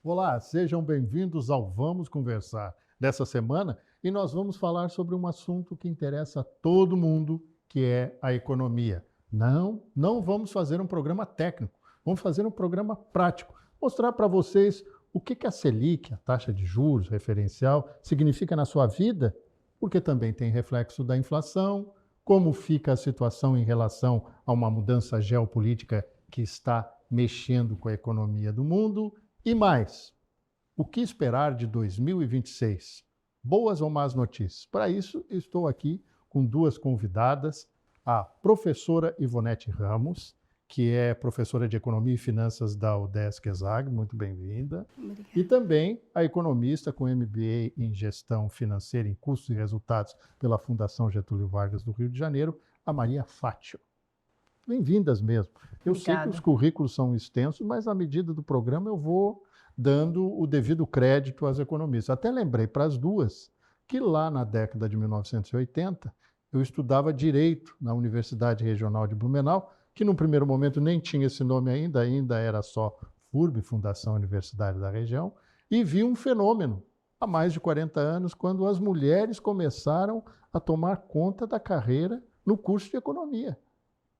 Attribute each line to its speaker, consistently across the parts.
Speaker 1: Olá, sejam bem-vindos ao Vamos Conversar dessa semana e nós vamos falar sobre um assunto que interessa a todo mundo, que é a economia. Não vamos fazer um programa técnico, vamos fazer um programa prático, mostrar para vocês o que a Selic, a taxa de juros referencial, significa na sua vida, porque também tem reflexo da inflação, como fica a situação em relação a uma mudança geopolítica que está mexendo com a economia do mundo. E mais, o que esperar de 2026? Boas ou más notícias? Para isso, estou aqui com duas convidadas, a professora Ivonete Ramos, que é professora de Economia e Finanças da UDESC ESAG, muito bem-vinda.
Speaker 2: Obrigada.
Speaker 1: E também a economista com MBA em Gestão Financeira em Custos e Resultados pela Fundação Getúlio Vargas do Rio de Janeiro, a Maria Fátio. Bem-vindas mesmo. Eu sei que os currículos são extensos, mas à medida do programa eu vou dando o devido crédito às economistas. Até lembrei para as duas que lá na década de 1980 eu estudava Direito na Universidade Regional de Blumenau, que num primeiro momento nem tinha esse nome ainda era só FURB, Fundação Universitária da Região, e vi um fenômeno há mais de 40 anos, quando as mulheres começaram a tomar conta da carreira no curso de Economia.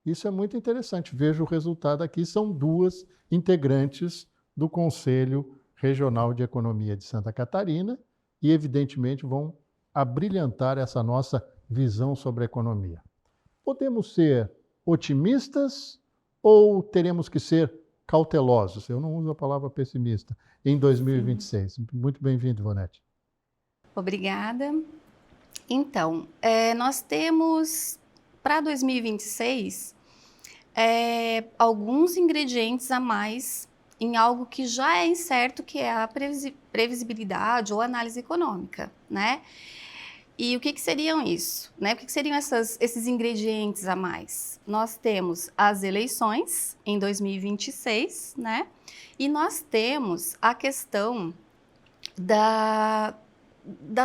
Speaker 1: Isso é muito interessante. Vejo o resultado aqui, são duas integrantes do Conselho Regional de Economia de Santa Catarina e, evidentemente, vão abrilhantar essa nossa visão sobre a economia. Podemos ser otimistas ou teremos que ser cautelosos? Eu não uso a palavra pessimista em 2026. Sim. Muito bem-vindo, Ivonete.
Speaker 2: Obrigada. Então, nós temos para 2026 alguns ingredientes a mais em algo que já é incerto, que é a previsibilidade ou análise econômica, né? E o que seriam isso? Né? O que seriam esses ingredientes a mais? Nós temos as eleições em 2026, né? E nós temos a questão da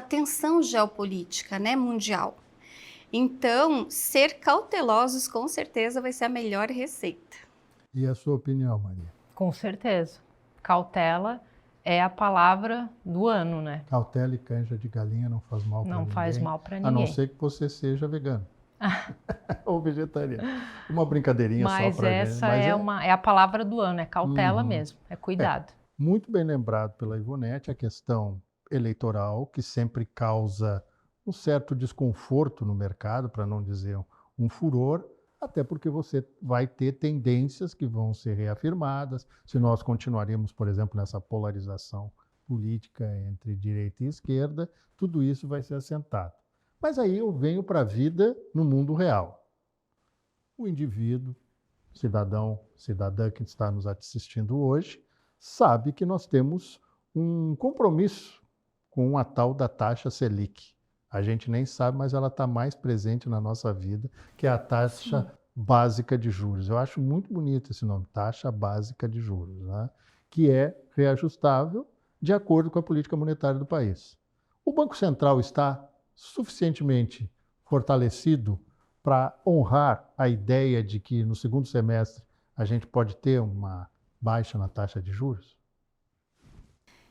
Speaker 2: tensão geopolítica, né, mundial. Então, ser cautelosos com certeza vai ser a melhor receita.
Speaker 1: E a sua opinião, Maria?
Speaker 3: Com certeza. Cautela é a palavra do ano, né?
Speaker 1: Cautela e canja de galinha não faz mal para ninguém.
Speaker 3: Não faz mal para ninguém.
Speaker 1: A não ser que você seja vegano. Ou vegetariano. Uma brincadeirinha
Speaker 3: mas
Speaker 1: só para
Speaker 3: essa é a palavra do ano, é cautela mesmo, é cuidado.
Speaker 1: Muito bem lembrado pela Ivonete, a questão eleitoral, que sempre causa um certo desconforto no mercado, para não dizer um furor, até porque você vai ter tendências que vão ser reafirmadas. Se nós continuaremos, por exemplo, nessa polarização política entre direita e esquerda, tudo isso vai ser assentado. Mas aí eu venho para a vida no mundo real. O indivíduo, cidadão, cidadã que está nos assistindo hoje, sabe que nós temos um compromisso com a tal da taxa Selic. A gente nem sabe, mas ela está mais presente na nossa vida, que é a taxa básica de juros. Eu acho muito bonito esse nome, taxa básica de juros, né? Que é reajustável de acordo com a política monetária do país. O Banco Central está suficientemente fortalecido para honrar a ideia de que no segundo semestre a gente pode ter uma baixa na taxa de juros?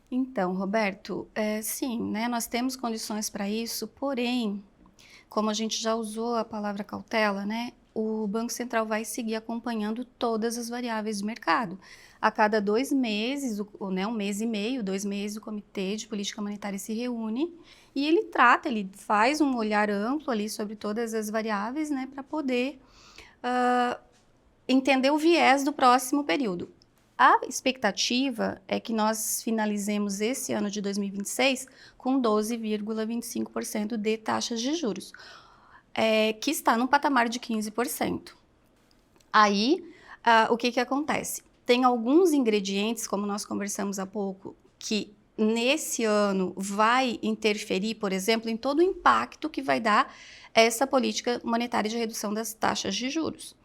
Speaker 2: Então, Roberto, sim, né, nós temos condições para isso, porém, como a gente já usou a palavra cautela, né, o Banco Central vai seguir acompanhando todas as variáveis do mercado. A cada 2 meses, um mês e meio, 2 meses, o Comitê de Política Monetária se reúne e ele faz um olhar amplo ali sobre todas as variáveis, né, para poder entender o viés do próximo período. A expectativa é que nós finalizemos esse ano de 2026 com 12,25% de taxas de juros, que está num patamar de 15%. Aí, o que acontece? Tem alguns ingredientes, como nós conversamos há pouco, que nesse ano vai interferir, por exemplo, em todo o impacto que vai dar essa política monetária de redução das taxas de juros.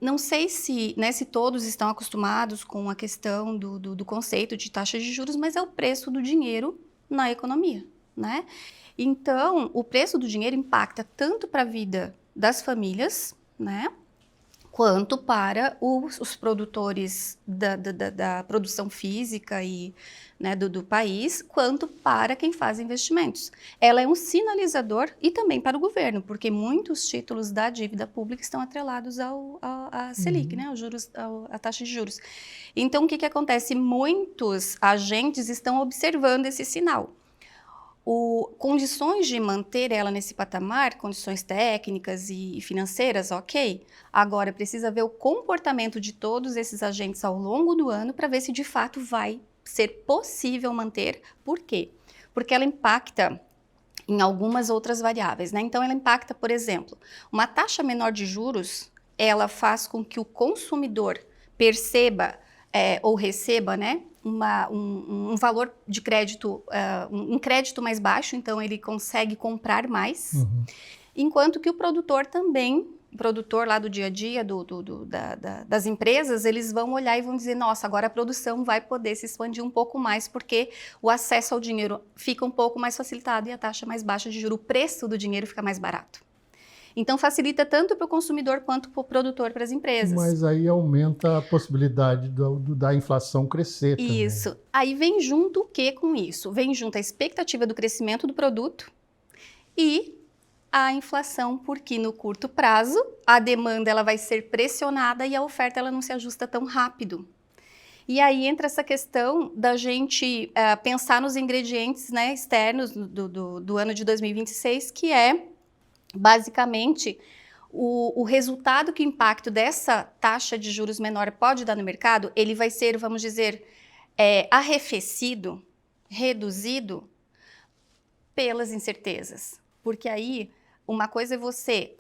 Speaker 2: não sei se, né, se todos estão acostumados com a questão do conceito de taxa de juros, mas é o preço do dinheiro na economia, né? Então, o preço do dinheiro impacta tanto para a vida das famílias, né, quanto para os produtores da produção física e, né, do país, quanto para quem faz investimentos. Ela é um sinalizador e também para o governo, porque muitos títulos da dívida pública estão atrelados à Selic, né, à taxa de juros. Então, o que acontece? Muitos agentes estão observando esse sinal. Condições de manter ela nesse patamar, condições técnicas e financeiras, ok. Agora, precisa ver o comportamento de todos esses agentes ao longo do ano para ver se de fato vai ser possível manter. Por quê? Porque ela impacta em algumas outras variáveis, né? Então, ela impacta, por exemplo, uma taxa menor de juros, ela faz com que o consumidor perceba ou receba, né, um valor de crédito, um crédito mais baixo, então ele consegue comprar mais, enquanto que o produtor também, o produtor lá do dia a dia das empresas, eles vão olhar e vão dizer, nossa, agora a produção vai poder se expandir um pouco mais, porque o acesso ao dinheiro fica um pouco mais facilitado e a taxa mais baixa de juros, o preço do dinheiro fica mais barato. Então, facilita tanto para o consumidor quanto para o produtor, para as empresas.
Speaker 1: Mas aí aumenta a possibilidade da inflação crescer também.
Speaker 2: Isso. Aí vem junto o que com isso? Vem junto a expectativa do crescimento do produto e a inflação, porque no curto prazo a demanda ela vai ser pressionada e a oferta ela não se ajusta tão rápido. E aí entra essa questão da gente pensar nos ingredientes, né, externos do ano de 2026, que é basicamente, o resultado que o impacto dessa taxa de juros menor pode dar no mercado, ele vai ser, vamos dizer, arrefecido, reduzido pelas incertezas. Porque aí, uma coisa é você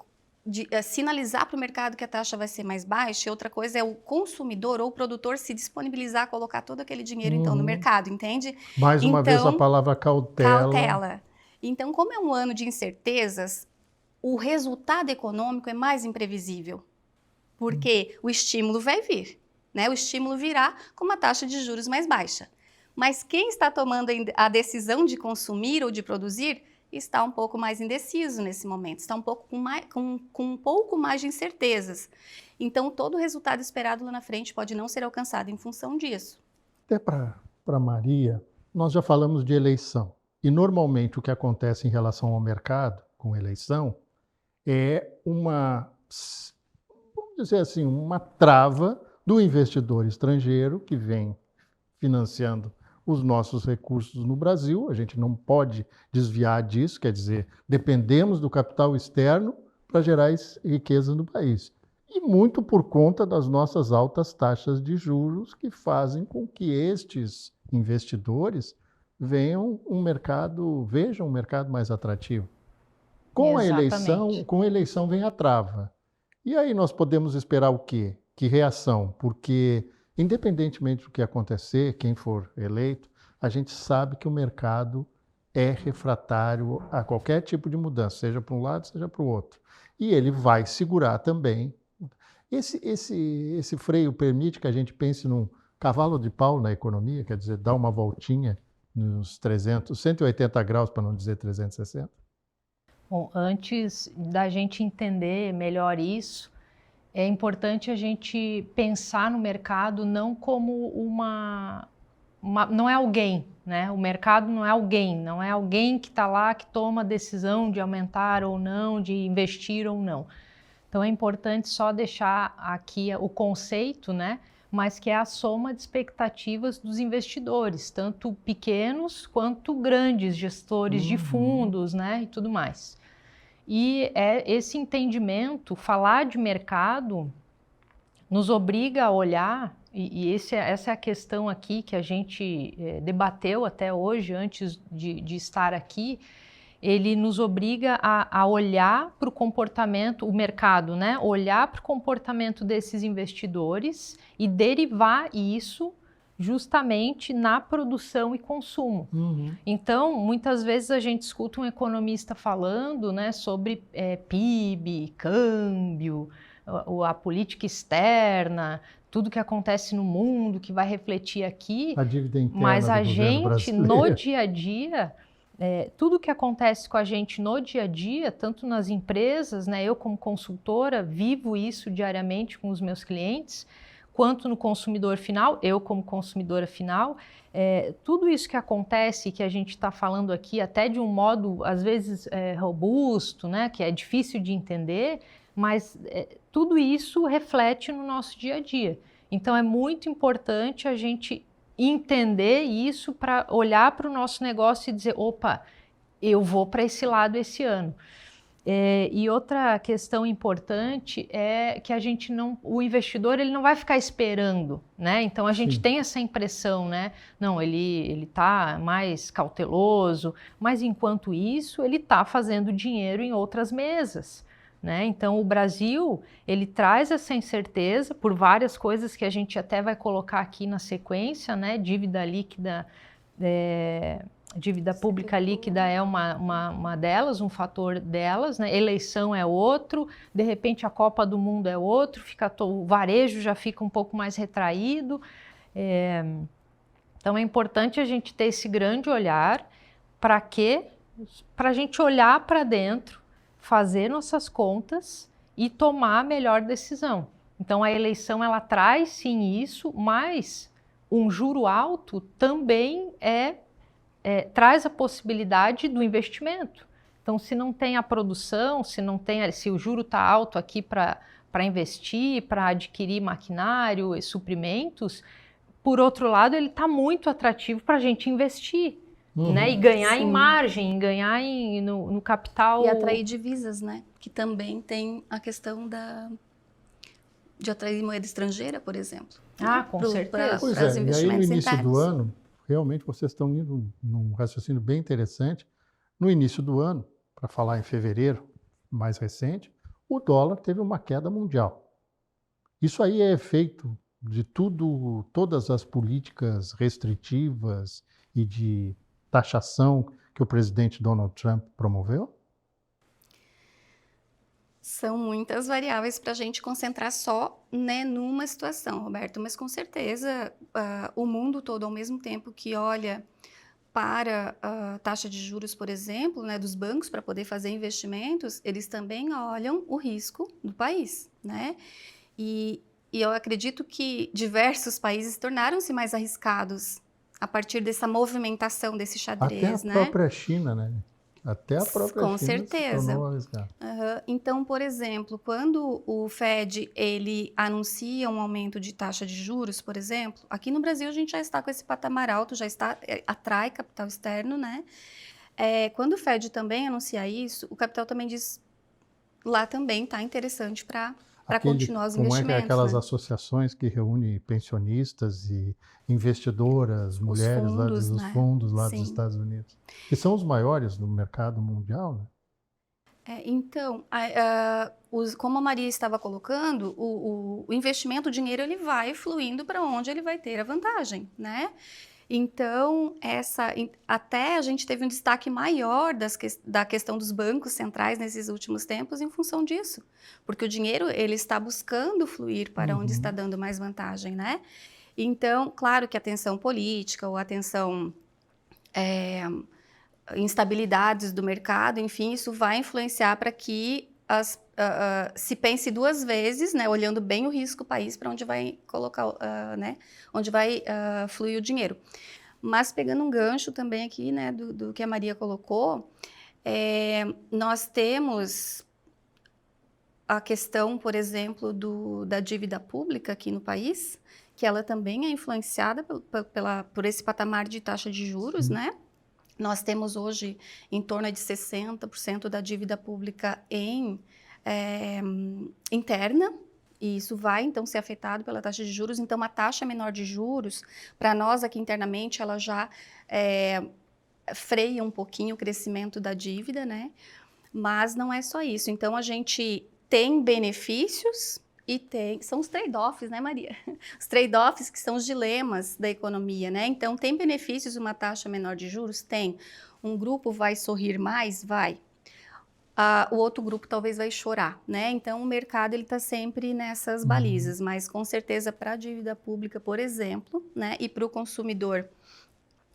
Speaker 2: sinalizar para o mercado que a taxa vai ser mais baixa, e outra coisa é o consumidor ou o produtor se disponibilizar a colocar todo aquele dinheiro, então, no mercado, entende?
Speaker 1: Mais uma vez a palavra cautela.
Speaker 2: Cautela. Então, como é um ano de incertezas, o resultado econômico é mais imprevisível, porque o estímulo vai vir, né? O estímulo virá com uma taxa de juros mais baixa. Mas quem está tomando a decisão de consumir ou de produzir está um pouco mais indeciso nesse momento, está um pouco com um pouco mais de incertezas. Então, todo o resultado esperado lá na frente pode não ser alcançado em função disso.
Speaker 1: Até para Maria, nós já falamos de eleição. E normalmente o que acontece em relação ao mercado, com eleição, é vamos dizer assim, uma trava do investidor estrangeiro que vem financiando os nossos recursos no Brasil. A gente não pode desviar disso, quer dizer, dependemos do capital externo para gerar riqueza no país. E muito por conta das nossas altas taxas de juros que fazem com que estes investidores vejam um mercado mais atrativo. Com a eleição vem a trava. E aí nós podemos esperar o quê? Que reação? Porque, independentemente do que acontecer, quem for eleito, a gente sabe que o mercado é refratário a qualquer tipo de mudança, seja para um lado, seja para o outro. E ele vai segurar também. Esse freio permite que a gente pense num cavalo de pau na economia, quer dizer, dar uma voltinha nos 180 graus, para não dizer 360?
Speaker 3: Bom, antes da gente entender melhor isso, é importante a gente pensar no mercado não como não é alguém, né? O mercado não é alguém que está lá, que toma a decisão de aumentar ou não, de investir ou não. Então é importante só deixar aqui o conceito, né? Mas que é a soma de expectativas dos investidores, tanto pequenos quanto grandes gestores de fundos, né? E tudo mais. E esse entendimento, falar de mercado, nos obriga a olhar, e essa é a questão aqui que a gente debateu até hoje, antes de estar aqui, ele nos obriga a olhar para o comportamento, o mercado, né? Olhar para o comportamento desses investidores e derivar isso justamente na produção e consumo. Então, muitas vezes a gente escuta um economista falando, né, sobre PIB, câmbio, a política externa, tudo que acontece no mundo, que vai refletir aqui.
Speaker 1: A dívida interna
Speaker 3: mas a
Speaker 1: do governo
Speaker 3: gente,
Speaker 1: brasileiro.
Speaker 3: no dia a dia, tudo que acontece com a gente no dia a dia, tanto nas empresas, né, eu como consultora vivo isso diariamente com os meus clientes, quanto no consumidor final, eu como consumidora final, tudo isso que acontece, que a gente está falando aqui, até de um modo, às vezes, robusto, né, que é difícil de entender, mas tudo isso reflete no nosso dia a dia. Então, é muito importante a gente entender isso para olhar para o nosso negócio e dizer, opa, eu vou para esse lado esse ano. E outra questão importante é que a gente não, o investidor ele não vai ficar esperando, né? Então a gente tem essa impressão, né? Não, ele está mais cauteloso, mas enquanto isso ele está fazendo dinheiro em outras mesas, né? Então o Brasil ele traz essa incerteza por várias coisas que a gente até vai colocar aqui na sequência, né? Dívida líquida. Dívida pública líquida é uma delas, um fator delas, né? Eleição é outro, de repente a Copa do Mundo é outro, o varejo já fica um pouco mais retraído. Então é importante a gente ter esse grande olhar. Para quê? Para a gente olhar para dentro, fazer nossas contas e tomar a melhor decisão. Então a eleição ela traz sim isso, mas um juro alto também traz a possibilidade do investimento. Então, se não tem a produção, se o juro está alto aqui para investir, para adquirir maquinário e suprimentos, por outro lado, ele está muito atrativo para a gente investir, né? E ganhar em margem, ganhar no capital.
Speaker 2: E atrair divisas, né? Que também tem a questão de atrair moeda estrangeira, por exemplo.
Speaker 3: Ah, com certeza.
Speaker 1: Pois é, e aí no início do ano, realmente vocês estão indo num raciocínio bem interessante. No início do ano, para falar em fevereiro, mais recente, o dólar teve uma queda mundial. Isso aí é efeito de todas as políticas restritivas e de taxação que o presidente Donald Trump promoveu?
Speaker 2: São muitas variáveis para a gente concentrar só, né, numa situação, Roberto, mas com certeza o mundo todo, ao mesmo tempo que olha para a taxa de juros, por exemplo, né, dos bancos para poder fazer investimentos, eles também olham o risco do país, né? E eu acredito que diversos países tornaram-se mais arriscados a partir dessa movimentação, desse xadrez,
Speaker 1: né? Até a própria China, né? Até a própria
Speaker 2: Com
Speaker 1: China
Speaker 2: certeza.
Speaker 1: se tornou arriscado.
Speaker 2: Então, por exemplo, quando o Fed ele anuncia um aumento de taxa de juros, por exemplo, aqui no Brasil a gente já está com esse patamar alto, já atrai capital externo, né? Quando o Fed também anuncia isso, o capital também diz, lá também está interessante para continuar os investimentos.
Speaker 1: Como é aquelas
Speaker 2: né?
Speaker 1: associações que reúnem pensionistas e investidoras, mulheres
Speaker 2: fundos,
Speaker 1: dos
Speaker 2: né?
Speaker 1: fundos lá
Speaker 2: Sim.
Speaker 1: dos Estados Unidos, que são os maiores no mercado mundial, né?
Speaker 2: Então, como a Maria estava colocando, o investimento, o dinheiro, ele vai fluindo para onde ele vai ter a vantagem, né? Então, até a gente teve um destaque maior da questão dos bancos centrais nesses últimos tempos em função disso, porque o dinheiro ele está buscando fluir para onde está dando mais vantagem, né? Então, claro que a tensão política ou a tensão instabilidades do mercado, enfim, isso vai influenciar para que se pense duas vezes, né, olhando bem o risco do país para onde vai colocar, né, onde vai fluir o dinheiro. Mas pegando um gancho também aqui, né, do que a Maria colocou, nós temos a questão, por exemplo, da dívida pública aqui no país, que ela também é influenciada por esse patamar de taxa de juros, né? Nós temos hoje em torno de 60% da dívida pública interna, e isso vai, então, ser afetado pela taxa de juros. Então, uma taxa menor de juros, para nós aqui internamente, ela já freia um pouquinho o crescimento da dívida, né? Mas não é só isso. Então, a gente tem benefícios e são os trade-offs, né, Maria? Os trade-offs que são os dilemas da economia, né? Então, tem benefícios uma taxa menor de juros? Tem. Um grupo vai sorrir mais? Vai. o outro grupo talvez vai chorar, né? Então, o mercado ele está sempre nessas balizas, mas com certeza para a dívida pública, por exemplo, né, e para o consumidor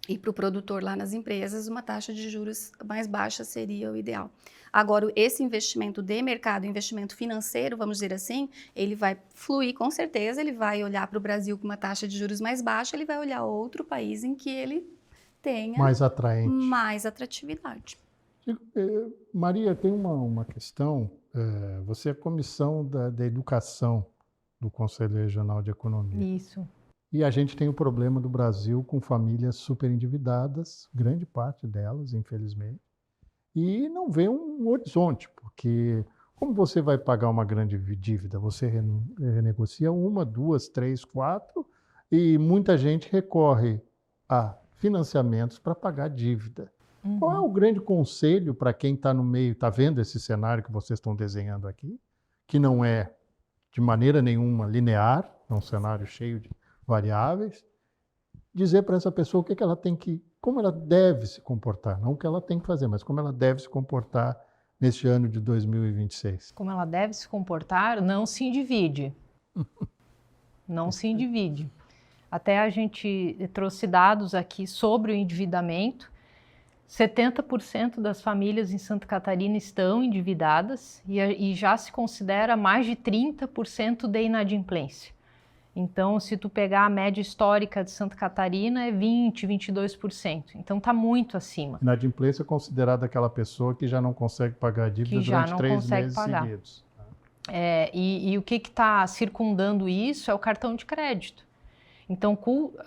Speaker 2: e para o produtor lá nas empresas, uma taxa de juros mais baixa seria o ideal. Agora, esse investimento de mercado, investimento financeiro, vamos dizer assim, ele vai fluir com certeza, ele vai olhar para o Brasil com uma taxa de juros mais baixa, ele vai olhar outro país em que ele tenha
Speaker 1: Mais atraente.
Speaker 2: mais atratividade.
Speaker 1: Maria, tem uma questão. Você é comissão da educação do Conselho Regional de Economia.
Speaker 3: Isso.
Speaker 1: E a gente tem o problema do Brasil com famílias super endividadas, grande parte delas, infelizmente, e não vê um horizonte, porque como você vai pagar uma grande dívida? Você renegocia 1, 2, 3, 4, e muita gente recorre a financiamentos para pagar dívida. Qual é o grande conselho para quem está no meio, está vendo esse cenário que vocês estão desenhando aqui, que não é de maneira nenhuma linear, é um cenário cheio de variáveis, dizer para essa pessoa o que ela tem que, como ela deve se comportar, não o que ela tem que fazer, mas como ela deve se comportar neste ano de 2026.
Speaker 3: Como ela deve se comportar, não se endivide. Não se endivide. Até a gente trouxe dados aqui sobre o endividamento. 70% das famílias em Santa Catarina estão endividadas e já se considera mais de 30% de inadimplência. Então, se tu pegar a média histórica de Santa Catarina, é 20%, 22%. Então, está muito acima.
Speaker 1: Inadimplência é considerada aquela pessoa que já não consegue pagar a dívida durante 3 meses seguidos.
Speaker 3: E o que está circundando isso é o cartão de crédito. Então,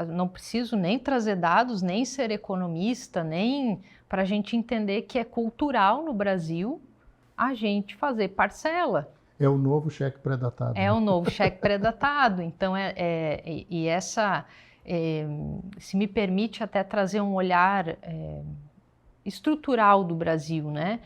Speaker 3: não preciso nem trazer dados, nem ser economista, nem para a gente entender que é cultural no Brasil a gente fazer parcela.
Speaker 1: É o novo cheque pré-datado.
Speaker 3: É o novo cheque pré-datado. Então, se me permite até trazer um olhar estrutural do Brasil, né?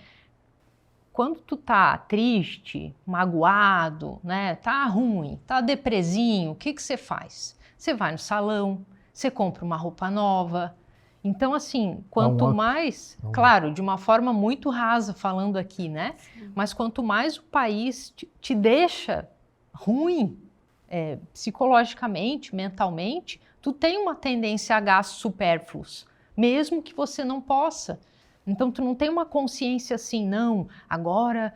Speaker 3: Quando tu tá triste, magoado, né? Tá ruim, tá depresinho, o que você faz? Você vai no salão, você compra uma roupa nova. Então, assim, quanto mais, claro, de uma forma muito rasa falando aqui, né? Sim. Mas quanto mais o país te deixa ruim, psicologicamente, mentalmente, tu tem uma tendência a gastos supérfluos, mesmo que você não possa. Então, tu não tem uma consciência assim, não, agora,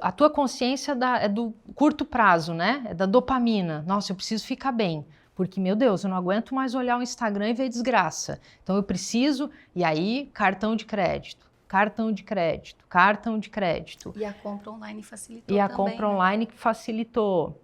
Speaker 3: a tua consciência é do curto prazo, né? É da dopamina. Nossa, eu preciso ficar bem. Porque, meu Deus, eu não aguento mais olhar o Instagram e ver desgraça. Então, eu preciso... E aí, cartão de crédito, cartão de crédito, cartão de crédito.
Speaker 2: E a compra online facilitou
Speaker 3: também. E a
Speaker 2: também,
Speaker 3: compra online que facilitou.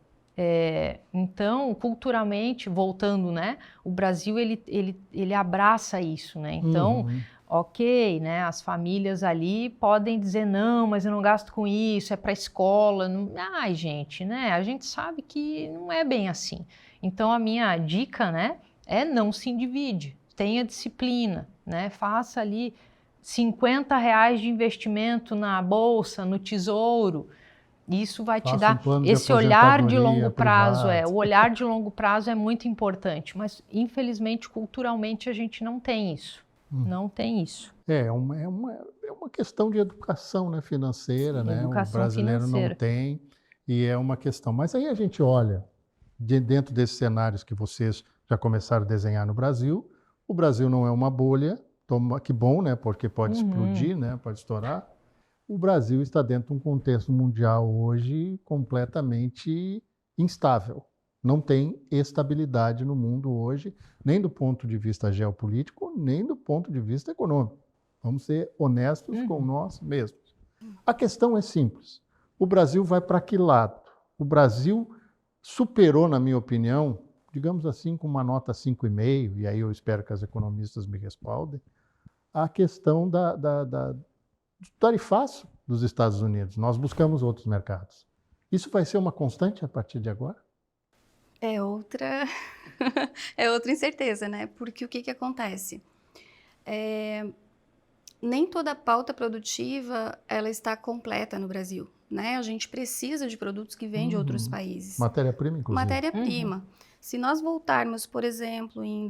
Speaker 3: Então, culturalmente, voltando, né? O Brasil, ele abraça isso, né? Então, ok, né? As famílias ali podem dizer, não, mas eu não gasto com isso, é para a escola. Não... Ai, gente, né? A gente sabe que não é bem assim. Então, a minha dica, né, é não se endivide, tenha disciplina, né, faça ali R$50 de investimento na bolsa, no tesouro, isso vai te dar esse olhar de longo prazo, o olhar de longo prazo é muito importante, mas infelizmente, culturalmente, a gente não tem isso, não tem isso.
Speaker 1: É uma questão de educação, né, financeira,
Speaker 3: Sim,
Speaker 1: né,
Speaker 3: educação
Speaker 1: o brasileiro
Speaker 3: financeira.
Speaker 1: não tem, e é uma questão, mas aí a gente olha, dentro desses cenários que vocês já começaram a desenhar no Brasil, o Brasil não é uma bolha, que bom, né? Porque pode explodir, né? Pode estourar. O Brasil está dentro de um contexto mundial hoje completamente instável. Não tem estabilidade no mundo hoje, nem do ponto de vista geopolítico, nem do ponto de vista econômico. Vamos ser honestos com nós mesmos. A questão é simples. O Brasil vai para que lado? O Brasil superou, na minha opinião, digamos assim, com uma nota 5,5, e aí eu espero que as economistas me respaldem, a questão do tarifaço dos Estados Unidos. Nós buscamos outros mercados. Isso vai ser uma constante a partir de agora?
Speaker 2: É outra incerteza, né? Porque o que acontece? Nem toda a pauta produtiva ela está completa no Brasil, né? A gente precisa de produtos que vêm de outros países.
Speaker 1: Matéria-prima, inclusive.
Speaker 2: Matéria-prima. Se nós voltarmos, por exemplo, em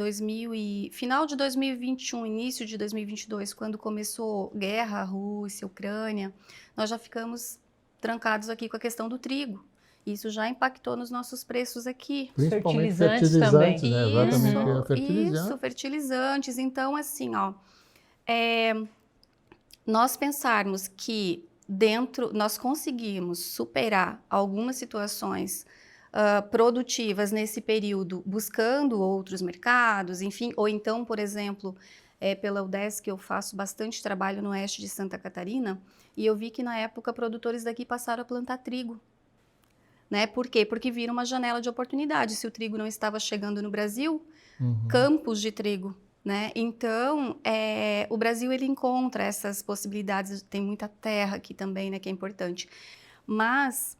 Speaker 2: final de 2021, início de 2022, quando começou guerra, Rússia, Ucrânia, nós já ficamos trancados aqui com a questão do trigo. Isso já impactou nos nossos preços aqui.
Speaker 1: Principalmente
Speaker 3: Fertilizantes também.
Speaker 1: né? Exatamente,
Speaker 2: Isso, fertilizantes. Então, assim, nós pensarmos que nós conseguimos superar algumas situações produtivas nesse período, buscando outros mercados, enfim, ou então, por exemplo, pela UDESC eu faço bastante trabalho no oeste de Santa Catarina, e eu vi que na época produtores daqui passaram a plantar trigo. Né? Por quê? Porque viram uma janela de oportunidade. Se o trigo não estava chegando no Brasil, campos de trigo. Né? Então, o Brasil ele encontra essas possibilidades, tem muita terra aqui também, né, que é importante. Mas,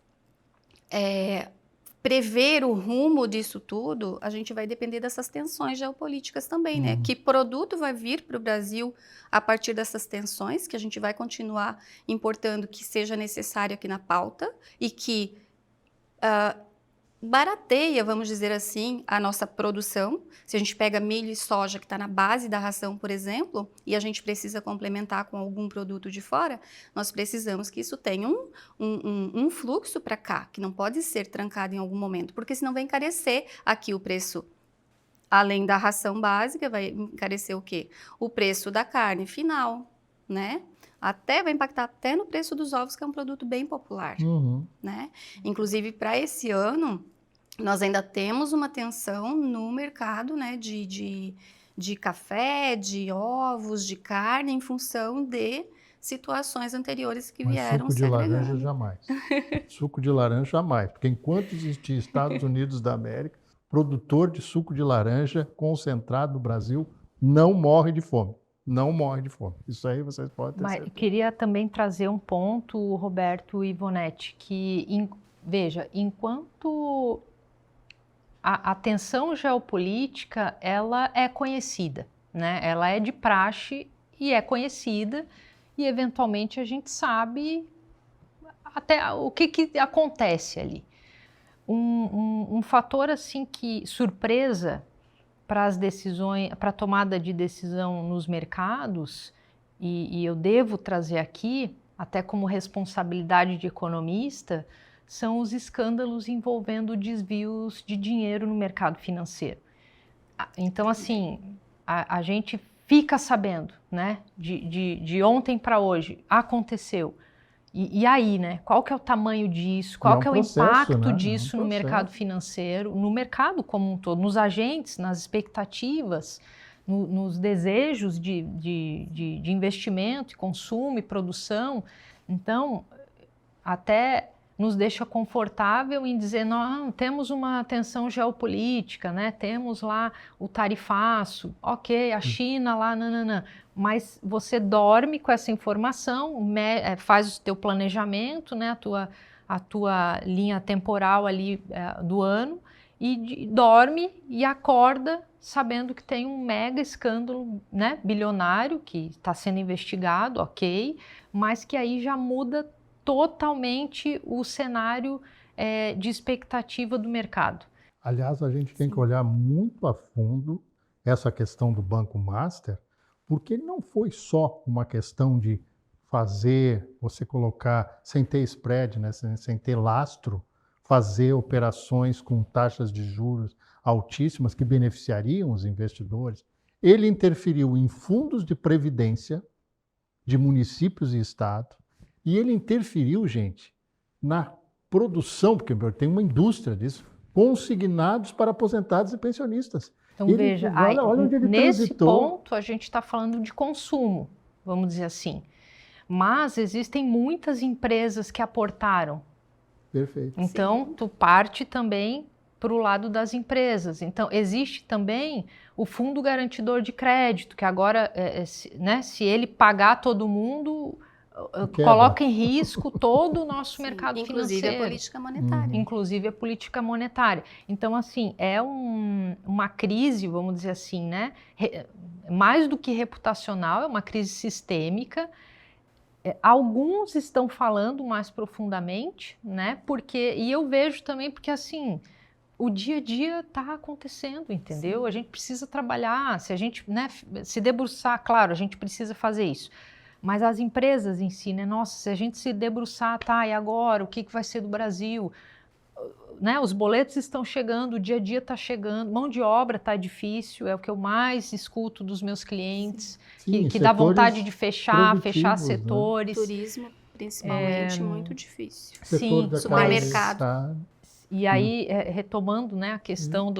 Speaker 2: prever o rumo disso tudo, a gente vai depender dessas tensões geopolíticas também, né? Que produto vai vir para o Brasil a partir dessas tensões, que a gente vai continuar importando que seja necessário aqui na pauta e que barateia, vamos dizer assim, a nossa produção. Se a gente pega milho e soja, que está na base da ração, por exemplo, e a gente precisa complementar com algum produto de fora, nós precisamos que isso tenha um fluxo para cá, que não pode ser trancado em algum momento, porque senão vai encarecer aqui o preço. Além da ração básica, vai encarecer o quê? O preço da carne final, né? Vai impactar até no preço dos ovos, que é um produto bem popular, né? Inclusive, para esse ano, nós ainda temos uma tensão no mercado, né, de café, de ovos, de carne, em função de situações anteriores que vieram se agregando.
Speaker 1: Suco de laranja jamais. Suco de laranja jamais, porque enquanto existir Estados Unidos da América, produtor de suco de laranja concentrado no Brasil não morre de fome. Não morre de fome. Isso aí vocês podem ter certeza.
Speaker 3: Queria também trazer um ponto, Roberto e Ivonete, que, veja, enquanto a tensão geopolítica, ela é conhecida, né? Ela é de praxe e é conhecida, e eventualmente a gente sabe até o que acontece ali. Um fator assim que surpresa para as decisões, para a tomada de decisão nos mercados, e eu devo trazer aqui, até como responsabilidade de economista, são os escândalos envolvendo desvios de dinheiro no mercado financeiro. Então, assim, a gente fica sabendo, né, de ontem para hoje, aconteceu. E aí, né, qual que é o tamanho disso, qual que é o impacto disso no mercado financeiro, no mercado como um todo, nos agentes, nas expectativas, nos desejos de investimento, e consumo e produção. Então, até nos deixa confortável em dizer, não, temos uma tensão geopolítica, né? Temos lá o tarifaço, ok, a China lá, nananã. Mas você dorme com essa informação, faz o teu planejamento, né? A tua linha temporal ali do ano, e dorme e acorda sabendo que tem um mega escândalo, né, bilionário que está sendo investigado, ok, mas que aí já muda totalmente o cenário de expectativa do mercado.
Speaker 1: Aliás, a gente tem que olhar muito a fundo essa questão do Banco Master, porque ele não foi só uma questão de fazer, você colocar, sem ter spread, né, sem ter lastro, fazer operações com taxas de juros altíssimas que beneficiariam os investidores. Ele interferiu em fundos de previdência de municípios e estados, e ele interferiu, gente, na produção, porque tem uma indústria disso, consignados para aposentados e pensionistas.
Speaker 3: Então, veja, olha onde ele nesse ponto a gente está falando de consumo, vamos dizer assim. Mas existem muitas empresas que aportaram.
Speaker 1: Perfeito.
Speaker 3: Então, tu parte também para o lado das empresas. Então, existe também o Fundo Garantidor de Crédito, que agora, né, se ele pagar todo mundo, coloca em risco todo o nosso mercado
Speaker 2: inclusive
Speaker 3: financeiro.
Speaker 2: Inclusive a política monetária.
Speaker 3: Inclusive a política monetária. Então, assim, é uma crise, vamos dizer assim, né? Mais do que reputacional, é uma crise sistêmica. Alguns estão falando mais profundamente, né? E eu vejo também porque, assim, o dia a dia está acontecendo, entendeu? Sim. A gente precisa trabalhar, se a gente, né, se debruçar, claro, a gente precisa fazer isso. Mas as empresas em si, né? Nossa, se a gente se debruçar, tá, e agora? O que vai ser do Brasil? Né, os boletos estão chegando, o dia a dia está chegando, mão de obra está difícil, é o que eu mais escuto dos meus clientes,
Speaker 1: Sim,
Speaker 3: que dá vontade de fechar
Speaker 2: Né?
Speaker 3: setores.
Speaker 2: Turismo, principalmente, muito difícil.
Speaker 3: Sim,
Speaker 2: supermercado.
Speaker 3: E aí, retomando, né, a questão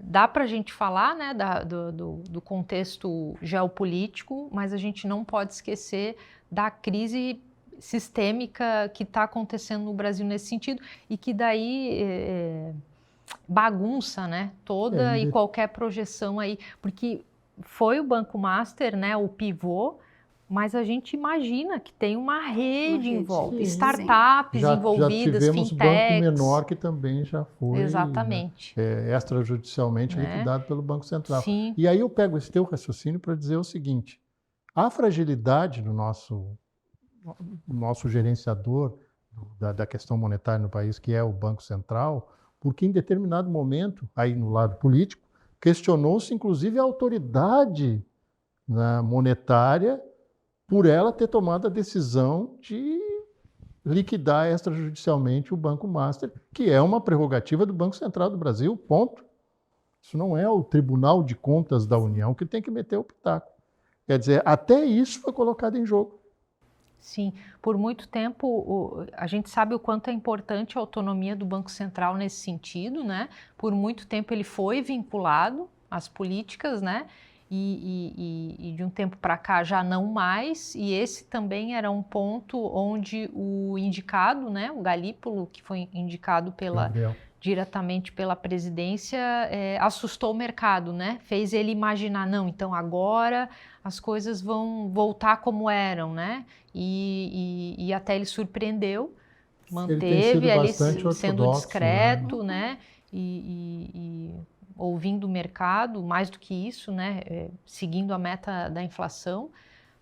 Speaker 3: dá para a gente falar, né, do contexto geopolítico, mas a gente não pode esquecer da crise sistêmica que está acontecendo no Brasil nesse sentido e que daí bagunça, né, toda e qualquer projeção aí, porque foi o Banco Master, né, o pivô, mas a gente imagina que tem uma rede em volta, startups envolvidas,
Speaker 1: já tivemos
Speaker 3: fintechs.
Speaker 1: banco menor que também já foi
Speaker 3: exatamente,
Speaker 1: né, extrajudicialmente liquidado pelo Banco Central.
Speaker 3: Sim.
Speaker 1: E aí eu pego esse teu raciocínio para dizer o seguinte, a fragilidade do nosso gerenciador da questão monetária no país, que é o Banco Central, porque em determinado momento, aí no lado político, questionou-se inclusive a autoridade, né, monetária por ela ter tomado a decisão de liquidar extrajudicialmente o Banco Master, que é uma prerrogativa do Banco Central do Brasil, ponto. Isso não é o Tribunal de Contas da União que tem que meter o pitaco. Quer dizer, até isso foi colocado em jogo.
Speaker 3: Sim, por muito tempo a gente sabe o quanto é importante a autonomia do Banco Central nesse sentido, né? Por muito tempo ele foi vinculado às políticas, né? E de um tempo para cá já não mais, e esse também era um ponto onde o indicado, né, o Galípolo, que foi indicado diretamente pela presidência, assustou o mercado, né? Fez ele imaginar, não, então agora as coisas vão voltar como eram, né? E até ele surpreendeu, manteve ali sendo discreto, né? E ouvindo o mercado, mais do que isso, né? Seguindo a meta da inflação,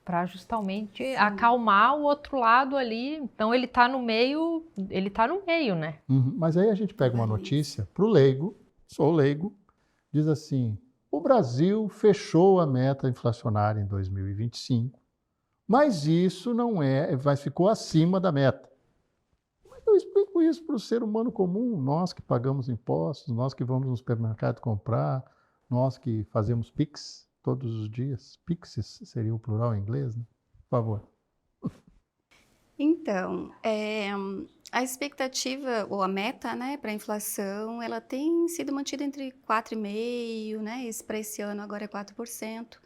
Speaker 3: para justamente acalmar o outro lado ali. Então ele está no meio, né?
Speaker 1: Mas aí a gente pega uma notícia para o leigo, sou leigo, diz assim, o Brasil fechou a meta inflacionária em 2025, mas isso ficou acima da meta. Como é que eu explico isso para o ser humano comum? Nós que pagamos impostos, nós que vamos no supermercado comprar, nós que fazemos Pix todos os dias. Pixes seria o plural em inglês, né? Por favor.
Speaker 2: Então, a expectativa, ou a meta, né, para a inflação, ela tem sido mantida entre 4,5%, né, para esse ano agora é 4%.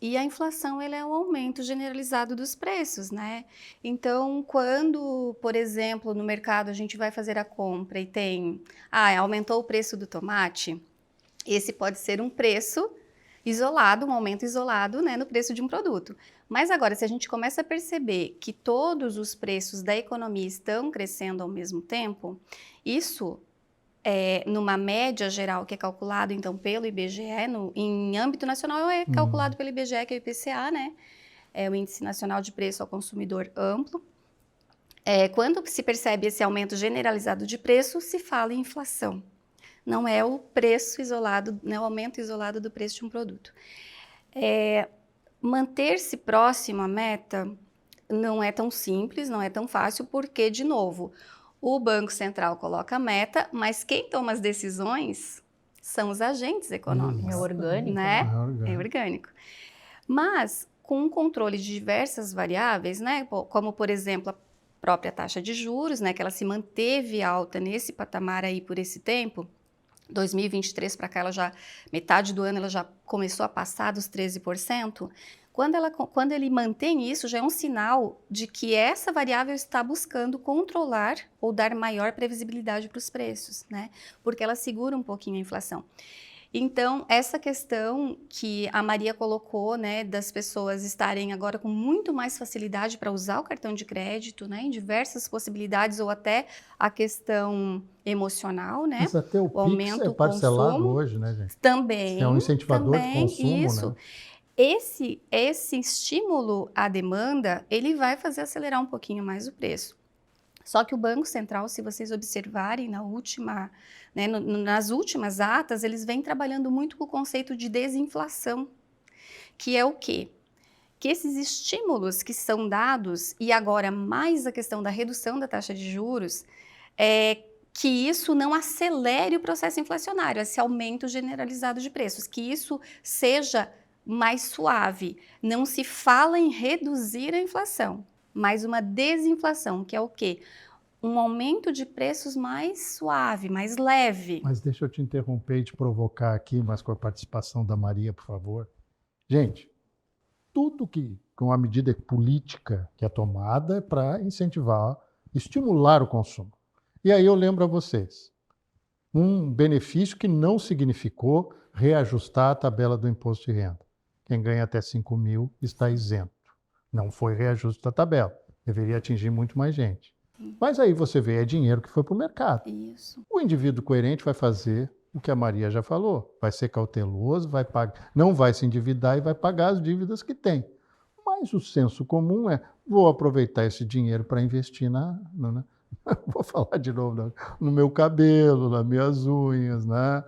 Speaker 2: E a inflação ela é um aumento generalizado dos preços, né? Então, quando, por exemplo, no mercado a gente vai fazer a compra e aumentou o preço do tomate, esse pode ser um preço isolado, um aumento isolado, né, no preço de um produto. Mas agora, se a gente começa a perceber que todos os preços da economia estão crescendo ao mesmo tempo, isso, numa média geral que é calculado, então, pelo IBGE, em âmbito nacional é calculado pelo IBGE, que é o IPCA, né? É o Índice Nacional de Preço ao Consumidor Amplo. Quando se percebe esse aumento generalizado de preço, se fala em inflação. Não é o preço isolado, não é o aumento isolado do preço de um produto. Manter-se próximo à meta não é tão simples, não é tão fácil, porque, de novo, o Banco Central coloca a meta, mas quem toma as decisões são os agentes econômicos.
Speaker 3: É orgânico,
Speaker 2: né? É orgânico. Mas, com um controle de diversas variáveis, né, como, por exemplo, a própria taxa de juros, né, que ela se manteve alta nesse patamar aí por esse tempo, 2023 para cá, metade do ano, ela já começou a passar dos 13%. Quando ele mantém isso, já é um sinal de que essa variável está buscando controlar ou dar maior previsibilidade para os preços, né? Porque ela segura um pouquinho a inflação. Então, essa questão que a Maria colocou, né, das pessoas estarem agora com muito mais facilidade para usar o cartão de crédito, né, em diversas possibilidades, ou até a questão emocional, né?
Speaker 1: Mas até o Pix é parcelado consumo, hoje, né, gente?
Speaker 2: Também.
Speaker 1: É um incentivador de consumo,
Speaker 2: isso.
Speaker 1: Né?
Speaker 2: Esse estímulo à demanda, ele vai fazer acelerar um pouquinho mais o preço. Só que o Banco Central, se vocês observarem na última, né, nas últimas atas, eles vêm trabalhando muito com o conceito de desinflação, que é o quê? Que esses estímulos que são dados, e agora mais a questão da redução da taxa de juros, que isso não acelere o processo inflacionário, esse aumento generalizado de preços, que isso seja mais suave. Não se fala em reduzir a inflação, mas uma desinflação, que é o quê? Um aumento de preços mais suave, mais leve.
Speaker 1: Mas deixa eu te interromper e te provocar aqui, mas com a participação da Maria, por favor. Gente, tudo que com a medida política que é tomada é para incentivar, estimular o consumo. E aí eu lembro a vocês, um benefício que não significou reajustar a tabela do imposto de renda. Quem ganha até 5 mil está isento. Não foi reajuste da tabela. Deveria atingir muito mais gente. Mas aí você vê, é dinheiro que foi para o mercado.
Speaker 2: Isso.
Speaker 1: O indivíduo coerente vai fazer o que a Maria já falou. Vai ser cauteloso, vai pagar, não vai se endividar e vai pagar as dívidas que tem. Mas o senso comum é, vou aproveitar esse dinheiro para investir vou falar de novo, no meu cabelo, nas minhas unhas, né?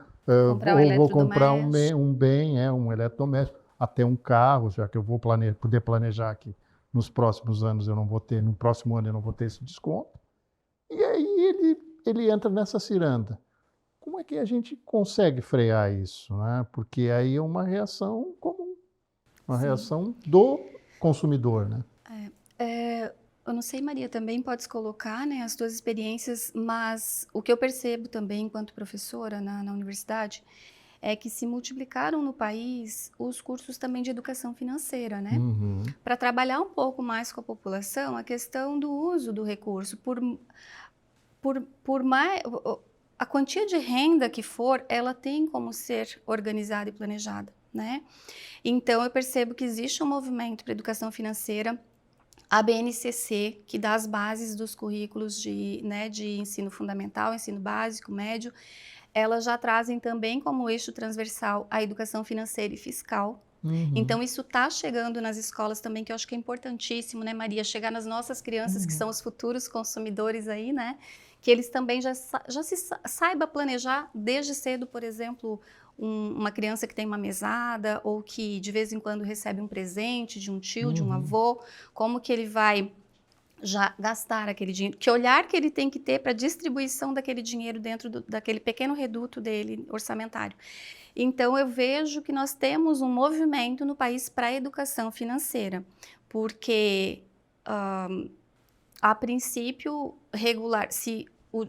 Speaker 1: Vou comprar um bem, um eletrodoméstico, até um carro, já que eu vou poder planejar aqui. Nos próximos anos eu não vou ter, no próximo ano eu não vou ter esse desconto. E aí ele entra nessa ciranda. Como é que a gente consegue frear isso, né? Porque aí é uma reação comum, uma reação do consumidor, né?
Speaker 2: Eu não sei, Maria, também podes colocar, né, as tuas experiências, mas o que eu percebo também enquanto professora na universidade é que se multiplicaram no país os cursos também de educação financeira, né?
Speaker 1: Uhum.
Speaker 2: Para trabalhar um pouco mais com a população a questão do uso do recurso. Por mais, a quantia de renda que for, ela tem como ser organizada e planejada, né? Então, eu percebo que existe um movimento para educação financeira, a BNCC, que dá as bases dos currículos de ensino fundamental, ensino básico, médio, elas já trazem também como eixo transversal a educação financeira e fiscal.
Speaker 1: Uhum.
Speaker 2: Então, isso está chegando nas escolas também, que eu acho que é importantíssimo, né, Maria? Chegar nas nossas crianças, que são os futuros consumidores aí, né? Que eles também já saiba planejar desde cedo, por exemplo, uma criança que tem uma mesada ou que de vez em quando recebe um presente de um tio, de um avô, como que ele vai já gastar aquele dinheiro, que olhar que ele tem que ter para a distribuição daquele dinheiro dentro daquele pequeno reduto dele orçamentário. Então, eu vejo que nós temos um movimento no país para a educação financeira, porque, a princípio,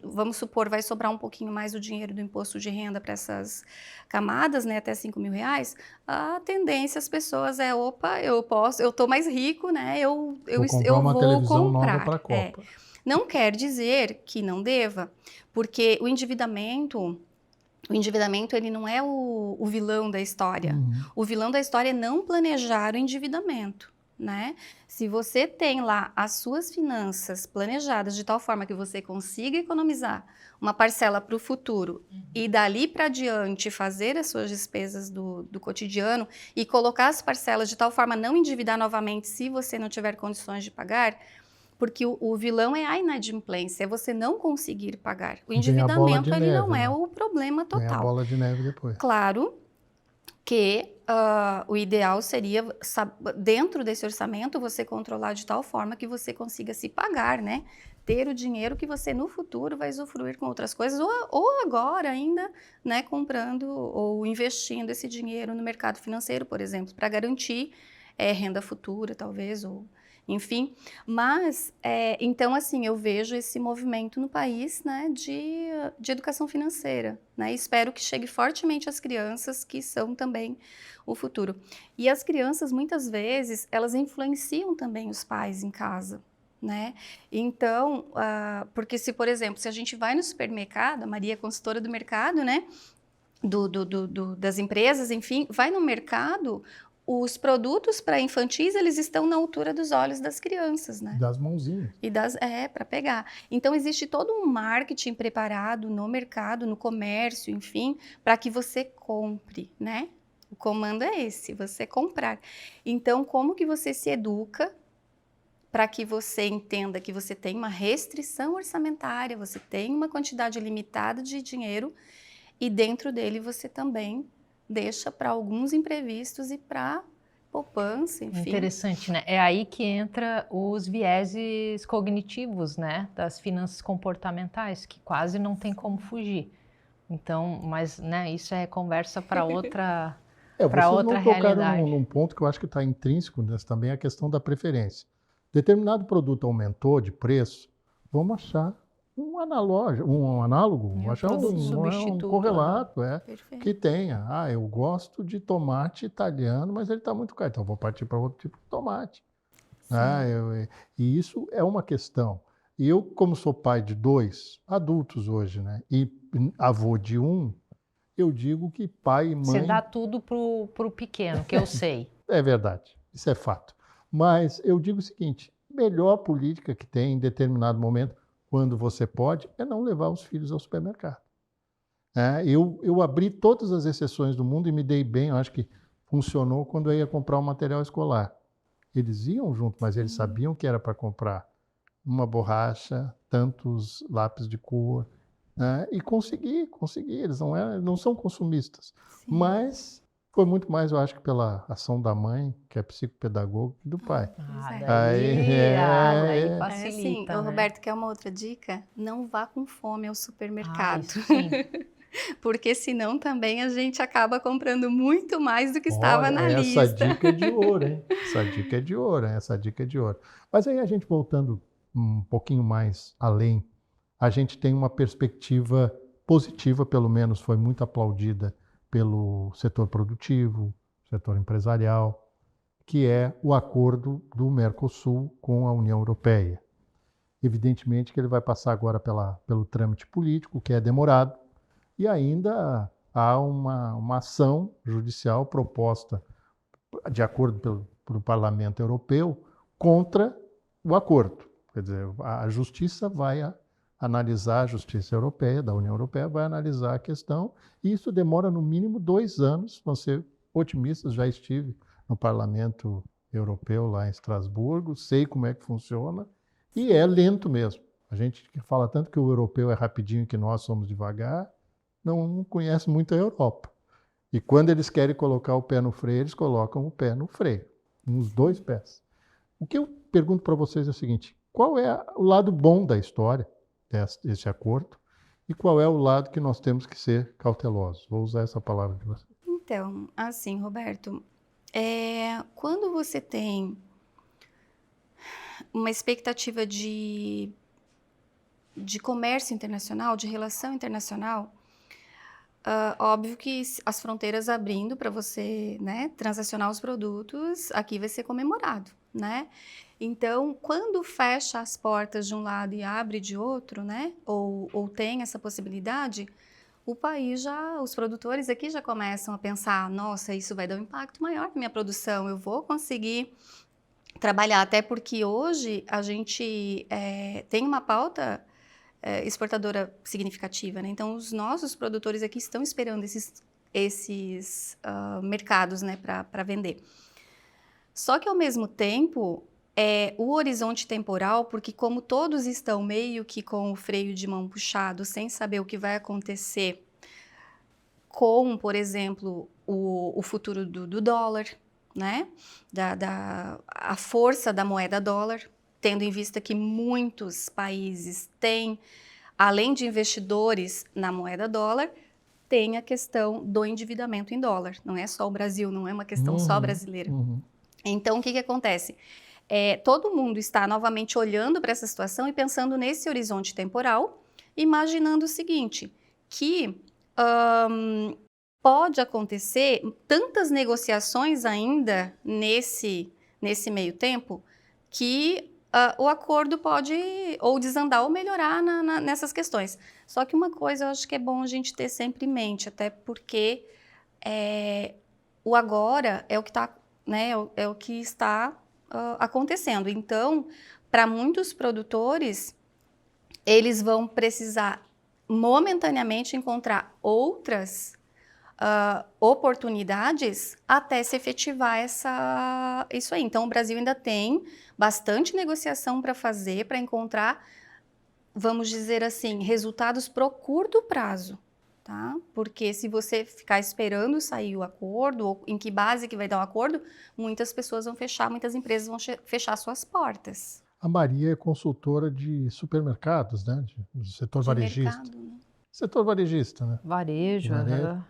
Speaker 2: vamos supor, vai sobrar um pouquinho mais o dinheiro do imposto de renda para essas camadas, né, até 5 mil reais, a tendência as pessoas é, opa, eu estou mais rico, né, eu vou comprar.
Speaker 1: Nova pra Copa.
Speaker 2: Não quer dizer que não deva, porque o endividamento ele não é o vilão da história. O vilão da história é não planejar o endividamento, né? Se você tem lá as suas finanças planejadas de tal forma que você consiga economizar uma parcela para o futuro e dali para adiante fazer as suas despesas do cotidiano e colocar as parcelas de tal forma a não endividar novamente se você não tiver condições de pagar, porque o vilão é a inadimplência, é você não conseguir pagar. O endividamento ele não é o problema total.
Speaker 1: Vem a bola de neve depois.
Speaker 2: Claro que o ideal seria, dentro desse orçamento, você controlar de tal forma que você consiga se pagar, né? Ter o dinheiro que você no futuro vai usufruir com outras coisas, ou agora ainda, né, comprando ou investindo esse dinheiro no mercado financeiro, por exemplo, para garantir renda futura, talvez, ou enfim. Mas, então, assim, eu vejo esse movimento no país, né, de educação financeira, né? Espero que chegue fortemente às crianças, que são também o futuro. E as crianças, muitas vezes, elas influenciam também os pais em casa, né? Então, porque se, por exemplo, se a gente vai no supermercado, a Maria é consultora do mercado, né? Das empresas, enfim, vai no mercado, os produtos para infantis, eles estão na altura dos olhos das crianças, né?
Speaker 1: Das mãozinhas.
Speaker 2: Para pegar. Então, existe todo um marketing preparado no mercado, no comércio, enfim, para que você compre, né? O comando é esse, você comprar. Então, como que você se educa para que você entenda que você tem uma restrição orçamentária, você tem uma quantidade limitada de dinheiro e dentro dele você também deixa para alguns imprevistos e para poupança, enfim.
Speaker 3: Interessante, né? É aí que entra os vieses cognitivos, né? Das finanças comportamentais, que quase não tem como fugir. Então, mas, né, isso é conversa para outra, para outra
Speaker 1: vocês não tocaram
Speaker 3: realidade.
Speaker 1: num ponto que eu acho que está intrínseco nessa também, a questão da preferência. Determinado produto aumentou de preço, vamos achar um análogo, vamos achar
Speaker 3: produto
Speaker 1: um
Speaker 3: substituto,
Speaker 1: correlato,
Speaker 2: Perfeito.
Speaker 1: que tenha. Ah, eu gosto de tomate italiano, mas ele está muito caro, então eu vou partir para outro tipo de tomate. E isso é uma questão. E eu, como sou pai de 2 adultos hoje, né, e avô de 1, eu digo que pai e mãe...
Speaker 3: Você dá tudo pro pequeno, que eu sei.
Speaker 1: É verdade, isso é fato. Mas eu digo o seguinte, melhor política que tem em determinado momento, quando você pode, é não levar os filhos ao supermercado. Eu abri todas as exceções do mundo e me dei bem, eu acho que funcionou quando eu ia comprar um material escolar. Eles iam junto, mas eles sabiam que era para comprar uma borracha, tantos lápis de cor, e consegui. Eles não são consumistas.
Speaker 2: Sim.
Speaker 1: Mas foi muito mais, eu acho, que pela ação da mãe, que é psicopedagoga, que do pai.
Speaker 3: Daí facilita,
Speaker 2: sim,
Speaker 3: né?
Speaker 2: Roberto, quer uma outra dica? Não vá com fome ao supermercado.
Speaker 3: Isso sim.
Speaker 2: Porque senão também a gente acaba comprando muito mais do que estava na lista.
Speaker 1: Essa dica é de ouro, hein? Essa dica é de ouro. Mas aí a gente voltando um pouquinho mais além, a gente tem uma perspectiva positiva, pelo menos foi muito aplaudida pelo setor produtivo, setor empresarial, que é o acordo do Mercosul com a União Europeia. Evidentemente que ele vai passar agora pelo trâmite político, que é demorado, e ainda há uma ação judicial proposta de acordo pelo Parlamento Europeu contra o acordo. Quer dizer, a Justiça vai analisar, a Justiça Europeia, da União Europeia, vai analisar a questão, e isso demora no mínimo 2 anos. Vão ser otimistas, já estive no Parlamento Europeu, lá em Estrasburgo, sei como é que funciona, e é lento mesmo. A gente que fala tanto que o europeu é rapidinho e que nós somos devagar, não conhece muito a Europa. E quando eles querem colocar o pé no freio, eles colocam o pé no freio, nos 2 pés. O que eu pergunto para vocês é o seguinte, qual é o lado bom da história desse acordo e qual é o lado que nós temos que ser cautelosos? Vou usar essa palavra de vocês.
Speaker 2: Então, assim, Roberto, quando você tem uma expectativa de comércio internacional, de relação internacional, óbvio que as fronteiras abrindo para você, né, transacionar os produtos, aqui vai ser comemorado, né? Então, quando fecha as portas de um lado e abre de outro, né, ou tem essa possibilidade, os produtores aqui já começam a pensar, nossa, isso vai dar um impacto maior na minha produção, eu vou conseguir trabalhar, até porque hoje a gente tem uma pauta exportadora significativa, né? Então, os nossos produtores aqui estão esperando esses mercados, né, para vender. Só que, ao mesmo tempo, o horizonte temporal, porque como todos estão meio que com o freio de mão puxado, sem saber o que vai acontecer com, por exemplo, o futuro do dólar, né? A força da moeda dólar, tendo em vista que muitos países têm, além de investidores na moeda dólar, tem a questão do endividamento em dólar. Não é só o Brasil, não é uma questão só brasileira. Então, o que acontece? Todo mundo está novamente olhando para essa situação e pensando nesse horizonte temporal, imaginando o seguinte, que pode acontecer tantas negociações ainda nesse meio tempo que o acordo pode ou desandar ou melhorar nessas questões. Só que uma coisa eu acho que é bom a gente ter sempre em mente, até porque o agora é o que está, né, é o que está acontecendo. Então, para muitos produtores, eles vão precisar momentaneamente encontrar outras oportunidades até se efetivar isso aí. Então, o Brasil ainda tem bastante negociação para fazer, para encontrar, vamos dizer assim, resultados pro curto prazo, tá? Porque se você ficar esperando sair o acordo, ou em que base que vai dar o acordo, muitas pessoas vão fechar, muitas empresas vão fechar suas portas.
Speaker 1: A Maria é consultora de supermercados, né? Do setor varejista.
Speaker 2: Mercado, né?
Speaker 1: Setor varejista, né?
Speaker 3: Varejo.
Speaker 1: Varejo.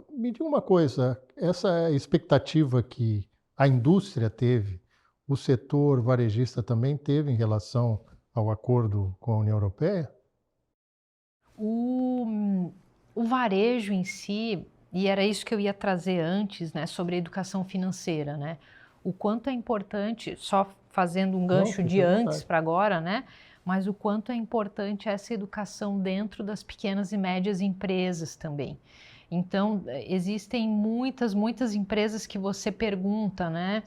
Speaker 1: Me diga uma coisa, essa expectativa que a indústria teve, o setor varejista também teve em relação ao acordo com a União Europeia?
Speaker 3: O varejo em si, e era isso que eu ia trazer antes, né, sobre a educação financeira, né? O quanto é importante, só fazendo um gancho de antes para agora, né? Mas o quanto é importante essa educação dentro das pequenas e médias empresas também. Então, existem muitas empresas que você pergunta, né?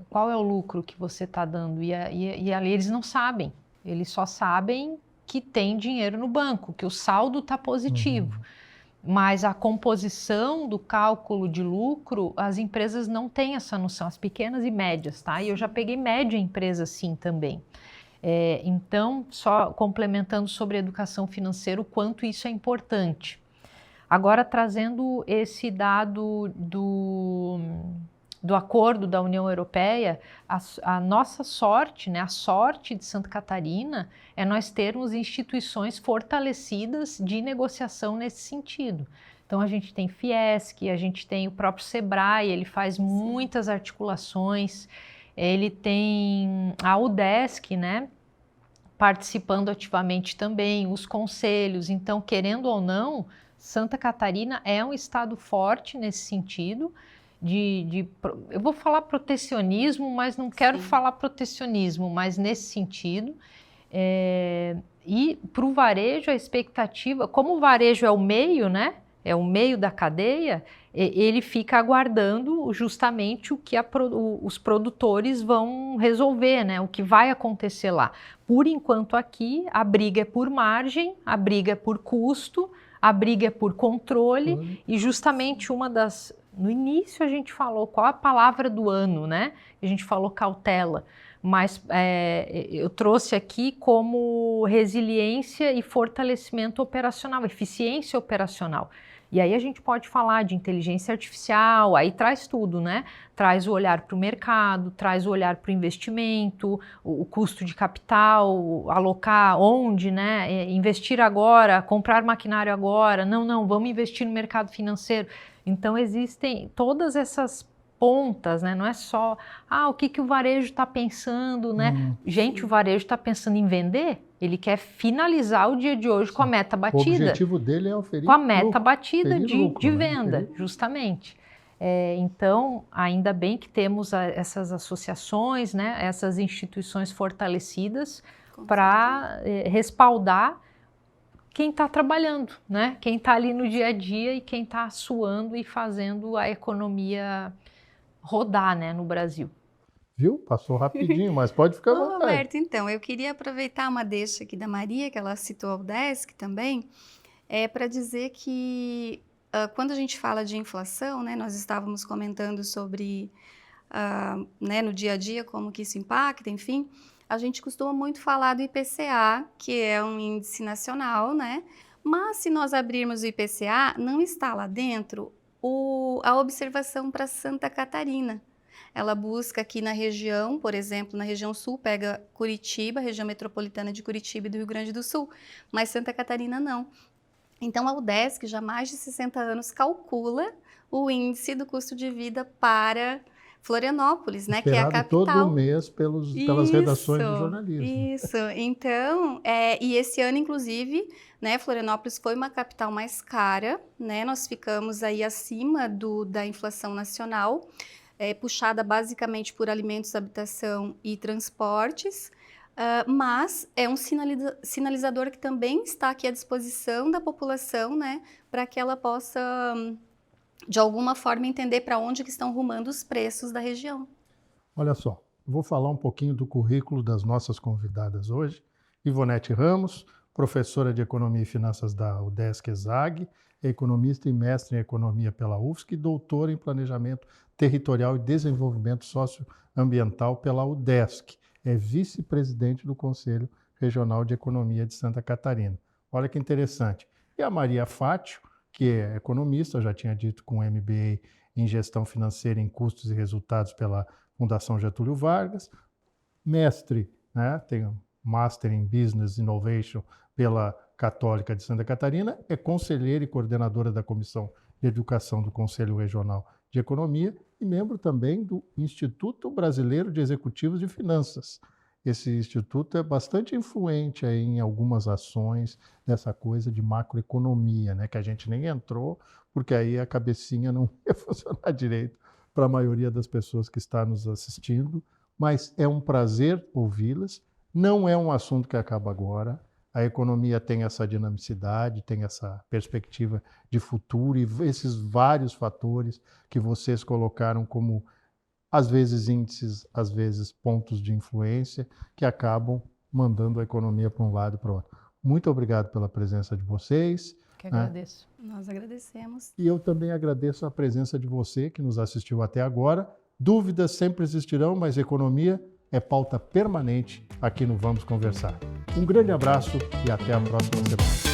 Speaker 3: Qual é o lucro que você está dando? E ali eles não sabem, eles só sabem que tem dinheiro no banco, que o saldo está positivo. Mas a composição do cálculo de lucro, as empresas não têm essa noção, as pequenas e médias, tá? E eu já peguei média empresa sim também. Então, só complementando sobre a educação financeira, o quanto isso é importante. Agora, trazendo esse dado do acordo da União Europeia, a nossa sorte, né, a sorte de Santa Catarina é nós termos instituições fortalecidas de negociação nesse sentido. Então a gente tem Fiesc, a gente tem o próprio Sebrae, ele faz muitas articulações, ele tem a UDESC, né, participando ativamente também, os conselhos. Então, querendo ou não, Santa Catarina é um estado forte nesse sentido, eu vou falar protecionismo, mas não quero falar protecionismo, mas nesse sentido. E para o varejo, a expectativa, como o varejo é o meio, né? É o meio da cadeia, ele fica aguardando justamente o que os produtores vão resolver, né? O que vai acontecer lá. Por enquanto aqui, a briga é por margem, a briga é por custo, a briga é por controle, e justamente no início a gente falou qual a palavra do ano, né? A gente falou cautela, mas eu trouxe aqui como resiliência e fortalecimento operacional, eficiência operacional. E aí a gente pode falar de inteligência artificial, aí traz tudo, né? Traz o olhar para o mercado, traz o olhar para o investimento, o custo de capital, alocar onde, né? Investir agora, comprar maquinário agora, não, vamos investir no mercado financeiro. Então existem todas essas pontas, né? Não é só, o que o varejo está pensando, né? Gente, o varejo está pensando em vender, ele quer finalizar o dia de hoje com a meta batida.
Speaker 1: O objetivo dele é oferir
Speaker 3: com a meta batida
Speaker 1: lucro,
Speaker 3: de venda, justamente. Então, ainda bem que temos essas associações, né? Essas instituições fortalecidas para respaldar quem está trabalhando, né? Quem está ali no dia a dia e quem está suando e fazendo a economia rodar, né, no Brasil.
Speaker 1: Viu? Passou rapidinho, mas pode ficar à vontade.
Speaker 2: Roberto, então, eu queria aproveitar uma deixa aqui da Maria, que ela citou a UDESC também, para dizer que quando a gente fala de inflação, né, nós estávamos comentando sobre, né, no dia a dia, como que isso impacta, enfim, a gente costuma muito falar do IPCA, que é um índice nacional, né? Mas se nós abrirmos o IPCA, não está lá dentro a observação para Santa Catarina. Ela busca aqui na região, por exemplo, na região sul, pega Curitiba, região metropolitana de Curitiba e do Rio Grande do Sul, mas Santa Catarina não. Então, a UDESC, já há mais de 60 anos, calcula o índice do custo de vida para Florianópolis, né, que é a capital.
Speaker 1: Todo mês pelas redações de jornalismo.
Speaker 2: Isso, então, e esse ano, inclusive, né, Florianópolis foi uma capital mais cara, né, nós ficamos aí acima da inflação nacional, puxada basicamente por alimentos, habitação e transportes, mas é um sinalizador que também está aqui à disposição da população, né, para que ela possa, de alguma forma, entender para onde que estão rumando os preços da região.
Speaker 1: Olha só, vou falar um pouquinho do currículo das nossas convidadas hoje. Ivonete Ramos, professora de Economia e Finanças da UDESC-ESAG, é economista e mestre em Economia pela UFSC e doutora em Planejamento Territorial e Desenvolvimento Socioambiental pela UDESC. É vice-presidente do Conselho Regional de Economia de Santa Catarina. Olha que interessante. E a Maria Fátio, que é economista, já tinha dito, com MBA em Gestão Financeira em Custos e Resultados pela Fundação Getúlio Vargas, mestre, né, tem um Master em Business Innovation pela Católica de Santa Catarina, é conselheira e coordenadora da Comissão de Educação do Conselho Regional de Economia e membro também do Instituto Brasileiro de Executivos de Finanças. Esse instituto é bastante influente aí em algumas ações dessa coisa de macroeconomia, né, que a gente nem entrou, porque aí a cabecinha não ia funcionar direito para a maioria das pessoas que está nos assistindo, mas é um prazer ouvi-las. Não é um assunto que acaba agora. A economia tem essa dinamicidade, tem essa perspectiva de futuro e esses vários fatores que vocês colocaram como, às vezes, índices, às vezes, pontos de influência que acabam mandando a economia para um lado e para o outro. Muito obrigado pela presença de vocês.
Speaker 3: Que agradeço.
Speaker 2: Nós agradecemos.
Speaker 1: E eu também agradeço a presença de você que nos assistiu até agora. Dúvidas sempre existirão, mas economia é pauta permanente aqui no Vamos Conversar. Um grande abraço e até a próxima semana.